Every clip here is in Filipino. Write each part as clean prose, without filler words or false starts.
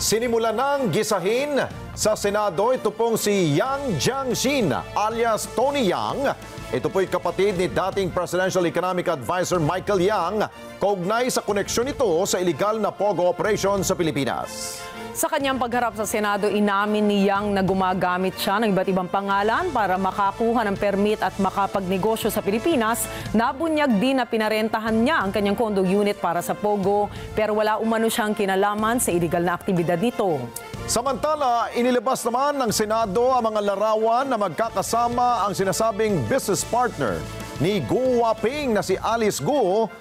Sinimula ng gisahin sa Senado ito pong si Yang Jiangxin alias Tony Yang. Ito po'y kapatid ni dating Presidential Economic Advisor Michael Yang, kaugnay sa koneksyon nito sa illegal na pogo operation sa Pilipinas. Sa kanyang pagharap sa Senado, inamin ni Yang na gumagamit siya ng iba't ibang pangalan para makakuha ng permit at makapagnegosyo sa Pilipinas. Nabunyag din na pinarentahan niya ang kanyang condo unit para sa pogo, pero wala umano siyang kinalaman sa illegal na aktibidad nito. Samantala, inilabas naman ng Senado ang mga larawan na magkakasama ang sinasabing business partner ni Guo Huaping na si Alice Guo,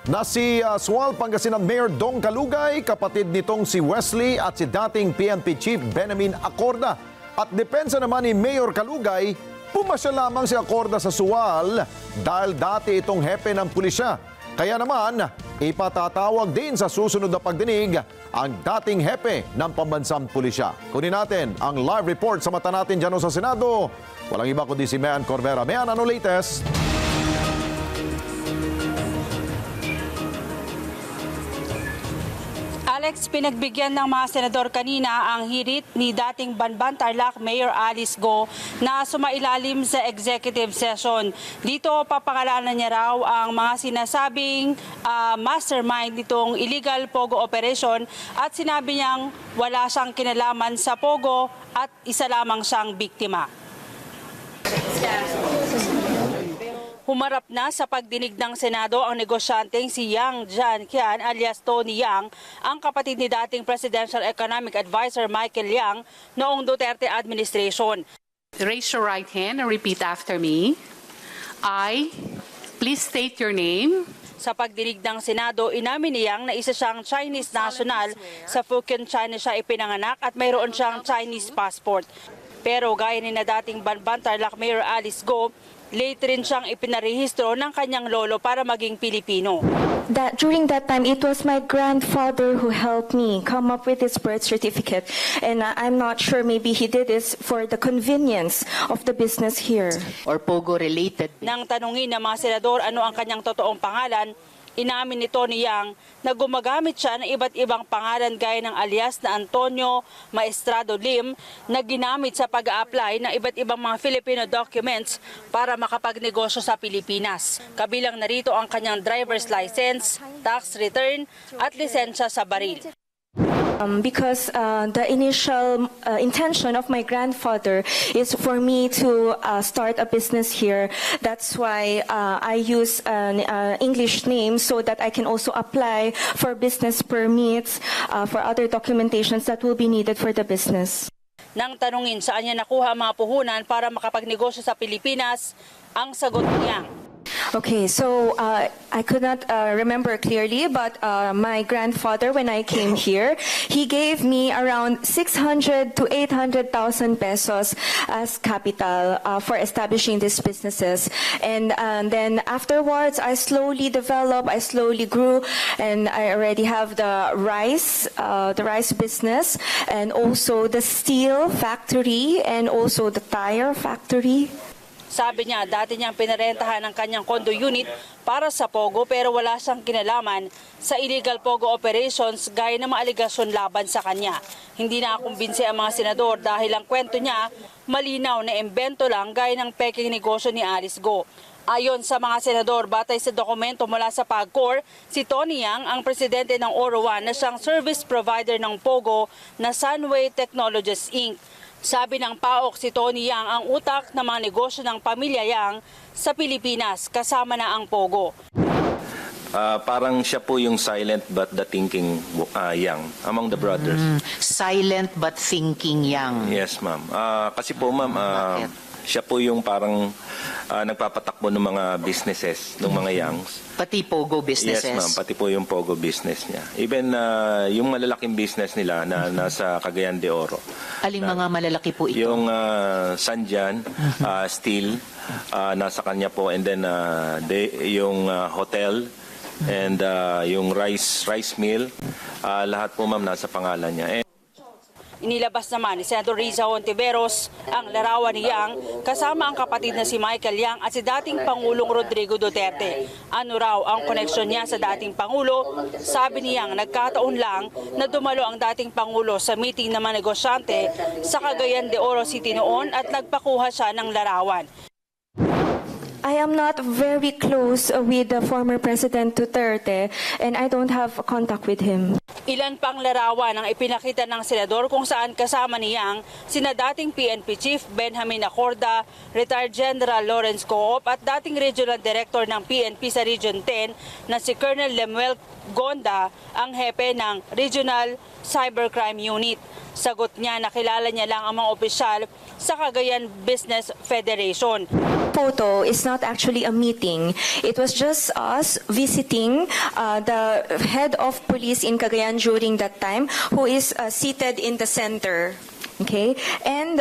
na si Sual Pangasinan Mayor Dong Kalugay, kapatid nitong si Wesley at si dating PNP Chief Benjamin Acorda. At depensa naman ni Mayor Kalugay, pumasya lamang si Acorda sa Sual dahil dati itong hepe ng pulisya. Kaya naman, ipatatawag din sa susunod na pagdinig ang dating hepe ng pambansang pulisya. Kunin natin ang live report sa mata natin dyan sa Senado. Walang iba kundi si Mean Corvera. Mean, ano latest? Alex, pinagbigyan ng mga senador kanina ang hirit ni dating Banban Tarlac Mayor Alice Guo na sumailalim sa executive session. Dito papangalanan niya raw ang mga sinasabing mastermind nitong illegal pogo operation at sinabi niyang wala siyang kinalaman sa pogo at isa lamang siyang biktima. Humarap na sa pagdinig ng Senado ang negosyanteng si Yang Jiangxian alias Tony Yang, ang kapatid ni dating Presidential Economic Advisor Michael Yang noong Duterte administration. Raise your right hand and repeat after me. Please state your name. Sa pagdinig ng Senado, inamin ni Yang na isa siyang Chinese national. Sa Fukien, China siya ipinanganak at mayroon siyang Chinese passport. Pero gaya ni na dating Banban Tarlac Mayor Alice Guo, late rin siyang ipinarehistro ng kanyang lolo para maging Pilipino. During that time, it was my grandfather who helped me come up with his birth certificate. And I'm not sure, maybe he did this for the convenience of the business here. Or Pogo related. Nang tanungin ng mga senador ano ang kanyang totoong pangalan, inamin ni Tony Yang na gumagamit siya ng iba't ibang pangalan gaya ng alias na Antonio Maestrado Lim na ginamit sa pag-a-apply ng iba't ibang mga Filipino documents para makapagnegosyo sa Pilipinas. Kabilang narito ang kanyang driver's license, tax return at lisensya sa baril. Because the initial intention of my grandfather is for me to start a business here. That's why I use an English name so that I can also apply for business permits, for other documentations that will be needed for the business. Nang tanungin saan niya nakuha ang mga puhunan para makapagnegosyo sa Pilipinas, ang sagot niya. Okay, so I could not remember clearly, but my grandfather, when I came here, he gave me around 600 to 800,000 pesos as capital for establishing these businesses. And then afterwards, I slowly developed, I slowly grew, and I already have the rice business, and also the steel factory, and also the tire factory. Sabi niya, dati niyang pinarentahan ang kanyang condo unit para sa pogo pero wala siyang kinalaman sa illegal pogo operations gaya ng mga aligasyon laban sa kanya. Hindi nakakumbinsi ang mga senador dahil ang kwento niya malinaw na imbento lang gaya ng peking negosyo ni Alice Guo. Ayon sa mga senador, batay sa dokumento mula sa PAGCOR, si Tony Yang ang presidente ng Oro One na siyang service provider ng pogo na Sunway Technologies Inc. Sabi ng PAOK, si Tony Yang ang utak ng mga negosyo ng pamilya Yang sa Pilipinas, kasama na ang pogo. Parang siya po yung silent but the thinking Yang among the brothers. Silent but thinking Yang. Yes, ma'am. Kasi po, ma'am, siya po yung parang nagpapatakbo ng mga businesses, ng mga Yangs. Pati Pogo businesses? Yes, ma'am. Pati po yung Pogo business niya. Even yung malalaking business nila na nasa Cagayan de Oro. Aling mga malalaki po ito? Yung Sanjan, Steel, nasa kanya po. And then yung hotel, and yung rice mill, lahat po, ma'am, nasa pangalan niya. Inilabas naman ni Senator Riza Hontiveros ang larawan ni Yang kasama ang kapatid na si Michael Yang at si dating Pangulong Rodrigo Duterte. Ano raw ang koneksyon niya sa dating Pangulo? Sabi ni Yang, nagkataon lang na dumalo ang dating Pangulo sa meeting ng mga negosyante sa Cagayan de Oro City noon at nagpakuha siya ng larawan. I am not very close with the former President Duterte and I don't have contact with him. Ilan pang larawan ang ipinakita ng senador kung saan kasama ni Yang sina dating PNP Chief Benjamin Acorda, retired General Lawrence Coop at dating Regional Director ng PNP sa Region 10 na si Colonel Lemuel Gonda, ang hepe ng Regional Cybercrime Unit. Sagot niya na kilala niya lang ang mga opisyal sa Cagayan Business Federation. Photo is not actually a meeting. It was just us visiting the head of police in Cagayan during that time, who is seated in the center. Okay, and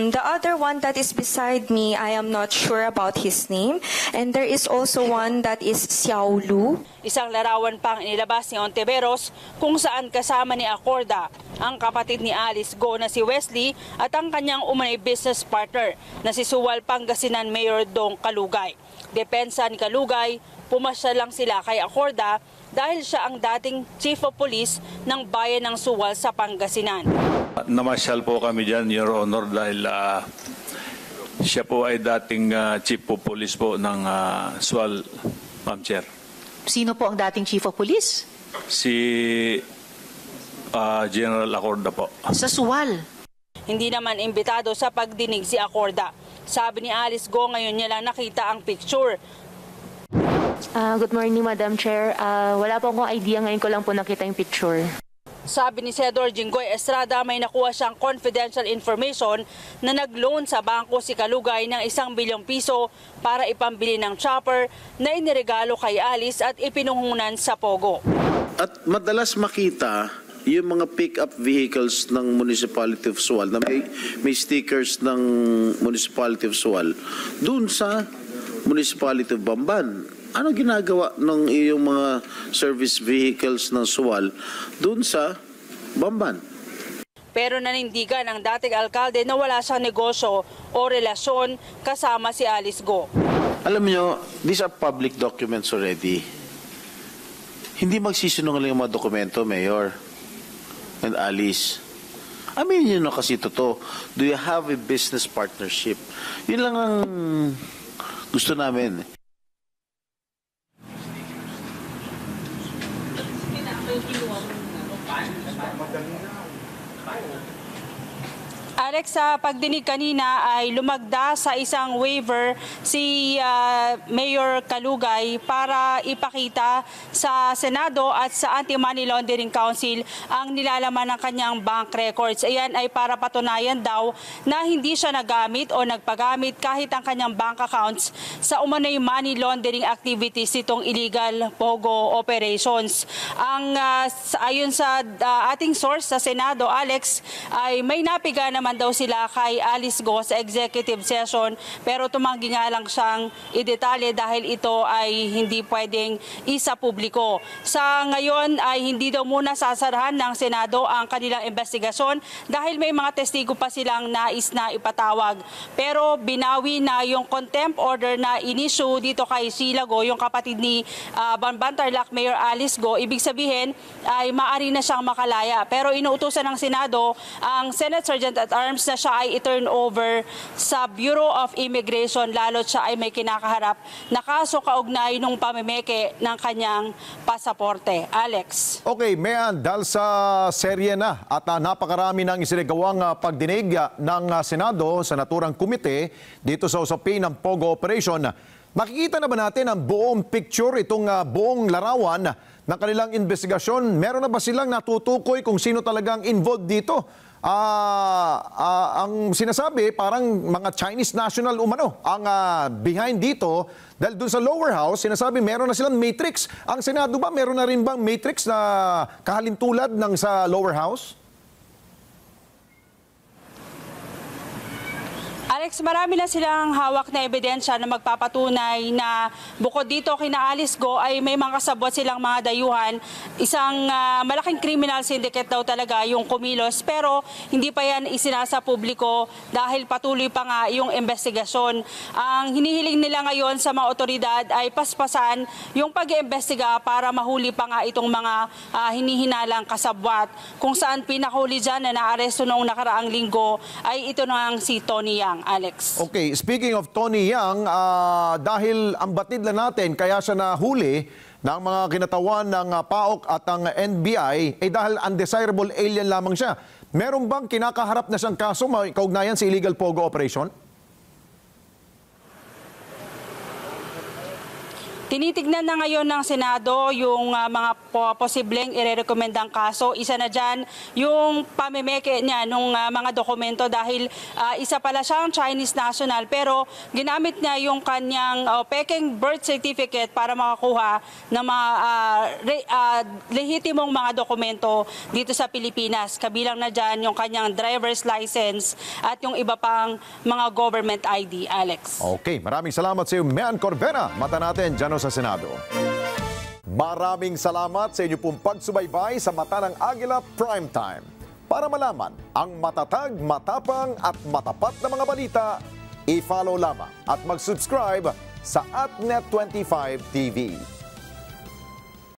the other one that is beside me, I am not sure about his name. And there is also one that is Xiao Lu. Isang larawan pang inilabas ni Hontiveros kung saan kasama ni Acorda ang kapatid ni Alice Go na si Wesley at ang kanyang umunay business partner na si Suwal Pangasinan Mayor Dong Kalugay. Depensa ni Kalugay, pumasya lang sila kay Acorda dahil siya ang dating Chief of Police ng bayan ng Suwal sa Pangasinan. Namasyal po kami dyan, Your Honor, dahil siya po ay dating Chief of Police po ng Suwal, Ma'am Chair. Sino po ang dating Chief of Police? Si General Acorda po. Sa Suwal. Hindi naman imbitado sa pagdinig si Acorda. Sabi ni Alice Go, ngayon niya lang nakita ang picture. Good morning, Madam Chair. Wala po akong idea, ngayon ko lang po nakita yung picture. Sabi ni Senador Jinggoy Estrada, may nakuha siyang confidential information na nag-loan sa bangko si Kalugay ng 1 bilyong piso para ipambili ng chopper na iniregalo kay Alice at ipinungunan sa Pogo. At madalas makita yung mga pick-up vehicles ng Municipality of Suwal na may stickers ng Municipality of Suwal doon sa Municipality of Bamban. Ano ginagawa ng iyong mga service vehicles ng Suwal doon sa Bamban? Pero nanindigan ang dating alkalde na wala siyang negosyo o relasyon kasama si Alice Go. Alam niyo, these are public documents already. Hindi magsisinungaling ang mga dokumento, Mayor and Alice. Aminin niyo na kasi totoo. Do you have a business partnership? Yun lang ang gusto namin. Alex, sa pagdinig kanina ay lumagda sa isang waiver si Mayor Kalugay para ipakita sa Senado at sa Anti-Money Laundering Council ang nilalaman ng kanyang bank records. Ayan ay para patunayan daw na hindi siya nagamit o nagpagamit kahit ang kanyang bank accounts sa umano'y money laundering activities itong illegal POGO operations. Ayon sa ating source sa Senado, Alex, ay may napiga naman daw sila kay Alice Go sa executive session pero tumanggi nga lang siyang idetalye dahil ito ay hindi pwedeng isa publiko. Sa ngayon ay hindi daw muna sasarahan ng Senado ang kanilang investigasyon dahil may mga testigo pa silang nais na ipatawag. Pero binawi na yung contempt order na inisyu dito kay Sheila Go, yung kapatid ni Bamban Tarlac Mayor Alice Go. Ibig sabihin ay maaari na siyang makalaya. Pero inuutusan ng Senado ang Senate Sergeant at Arms na siya ay i-turn over sa Bureau of Immigration lalo't siya ay may kinakaharap na kaso kaugnay nung pamimeke ng kanyang pasaporte. Alex. Okay, Mayan, dahil sa serye na at napakarami ng isinagawang pagdinig ng Senado sa naturang komite dito sa usapin ng POGO operation, makikita na ba natin ang buong picture, itong buong larawan ng kanilang investigasyon? Meron na ba silang natutukoy kung sino talagang involved dito? Ang sinasabi, parang mga Chinese national umano ang behind dito. Dahil dun sa lower house, sinasabi meron na silang matrix. Ang Senado ba, meron na rin bang matrix na kahalintulad ng sa lower house? Alex, marami na silang hawak na ebidensya na magpapatunay na bukod dito kina Alice Go ay may mga kasabwat silang mga dayuhan. Isang malaking criminal syndicate daw talaga yung kumilos, pero hindi pa yan isinasa publiko dahil patuloy pa nga yung investigasyon. Ang hinihiling nila ngayon sa mga otoridad ay paspasan yung pag-iimbestiga para mahuli pa nga itong mga hinihinalang kasabwat. Kung saan pinakahuli dyan na naaresto noong nakaraang linggo ay ito nang si Tony Yang. Alex. Okay, speaking of Tony Yang, dahil ang batid lang natin kaya siya nahuli ng mga kinatawan ng PAOK at ang NBI, dahil undesirable alien lamang siya. Meron bang kinakaharap na siyang kaso kaugnayan sa illegal pogo operation? Tinitignan na ngayon ng Senado yung mga posibleng irerekomendang kaso. Isa na dyan yung pamimeke niya ng mga dokumento dahil isa pala siyang Chinese national pero ginamit niya yung kanyang peking birth certificate para makakuha ng mga lehitimong mga dokumento dito sa Pilipinas. Kabilang na dyan yung kanyang driver's license at yung iba pang mga government ID, Alex. Okay, maraming salamat sa iyo, Mian Corvera. Mata natin dyan sa Senado. Maraming salamat sa inyo pong pagsubaybay sa Mata ng Agila Primetime. Para malaman ang matatag, matapang at matapat na mga balita, i-follow lamang at mag-subscribe sa @Net25 TV.